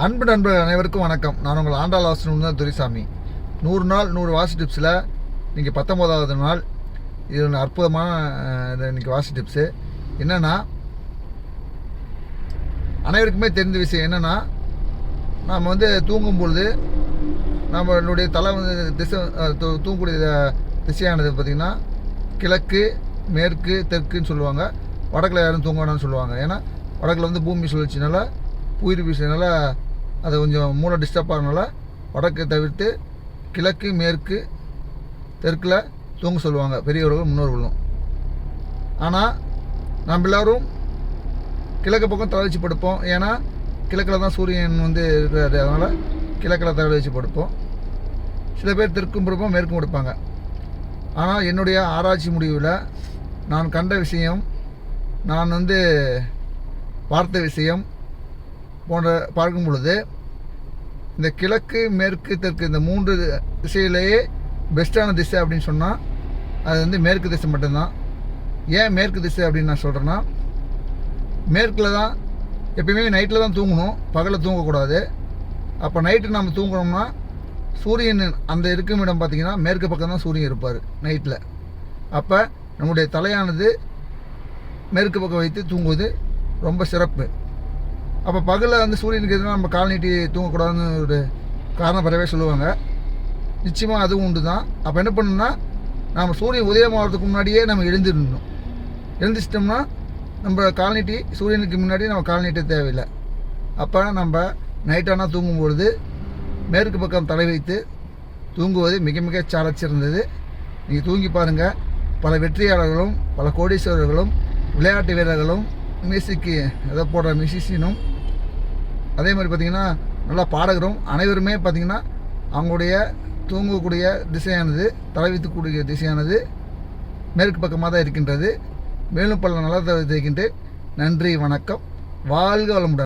அன்பு நண்பர்கள் அனைவருக்கும் வணக்கம். நான் உங்கள் ஆண்டாள் வாசனம் துரைசாமி. 100 நாள் 100 வாசி டிப்ஸில் இன்றைக்கி 19வது நாள். இது ஒன்று அற்புதமான இன்றைக்கி வாசி டிப்ஸு. என்னென்னா, அனைவருக்குமே தெரிந்த விஷயம் என்னென்னா, நாம் தூங்கும் பொழுது நம்மளுடைய தலை திசை தூங்கக்கூடிய திசையானது பார்த்திங்கன்னா கிழக்கு, மேற்கு, தெற்குன்னு சொல்லுவாங்க. வடக்கில் யாரும் தூங்க வேணாம்னு சொல்லுவாங்க. ஏன்னா வடக்கில் பூமி சுழற்சினால, உயிர் வீசினால அது கொஞ்சம் மூளை டிஸ்டர்ப் ஆகிறதுனால வடக்கை தவிர்த்து கிழக்கு, மேற்கு, தெற்கில் தூங்க சொல்லுவாங்க பெரியவர்கள், முன்னோர்களும். ஆனால் நம்ம எல்லோரும் கிழக்கு பக்கம் தலை வச்சு படுப்போம். ஏன்னா கிழக்கில் தான் சூரியன் இருக்கிறாரு. அதனால் கிழக்கில் தலை வச்சு படுப்போம். சில பேர் தெற்கும் படுப்போம், மேற்கும் படுப்பாங்க. ஆனால் என்னுடைய ஆராய்ச்சி முடிவில் நான் கண்ட விஷயம், நான் பார்த்த விஷயம் போன்ற பார்க்கும் பொழுது, இந்த கிழக்கு, மேற்கு, தெற்கு இந்த 3 திசையிலேயே பெஸ்ட்டான திசை அப்படின்னு சொன்னால் அது மேற்கு திசை மட்டும்தான். ஏன் மேற்கு திசை அப்படின்னு நான் சொல்கிறேன்னா, மேற்கில் தான் எப்பயுமே நைட்டில் தான் தூங்கணும், பகலில் தூங்கக்கூடாது. அப்போ நைட்டு நம்ம தூங்கணும்னா சூரியன் அந்த இருக்கும் இடம் பார்த்திங்கன்னா மேற்கு பக்கம் தான் சூரியன் இருப்பார் நைட்டில். அப்போ நம்முடைய தலையானது மேற்கு பக்கம் வைத்து தூங்குவது ரொம்ப சிறப்பு. அப்போ பகலில் சூரியனுக்கு எதுனா நம்ம கால் நீட்டி தூங்கக்கூடாதுன்னு ஒரு காரணம் பரவே சொல்லுவாங்க. நிச்சயமாக அதுவும் உண்டு தான். அப்போ என்ன பண்ணணும்னா, நம்ம சூரியன் உதயமாகிறதுக்கு முன்னாடியே நம்ம எழுந்திருந்தோம். எழுந்திரிச்சிட்டோம்னா நம்ம கால் நீட்டி சூரியனுக்கு முன்னாடி நம்ம கால் நீட்ட தேவையில்லை. அப்போ நம்ம நைட்டானால் தூங்கும்பொழுது மேற்கு பக்கம் தலை வைத்து தூங்குவது மிக மிக சாலச்சிறந்தது. நீங்கள் தூங்கி பாருங்கள். பல வெற்றியாளர்களும், பல கோடீஸ்வரர்களும், விளையாட்டு வீரர்களும், மியூசிக்கு எதை போடுற மியூசிஷியனும், அதே மாதிரி பார்த்திங்கன்னா நல்லா பாடகரும் அனைவருமே பார்த்திங்கன்னா அவங்களுடைய தூங்கக்கூடிய திசையானது, தலை வைத்துக்கூடிய திசையானது மேற்கு பக்கமாக தான் இருக்கின்றது. மேலும் பல நலத்தை வைக்கின்றேன். நன்றி, வணக்கம், வாழ்க வளமுடன்.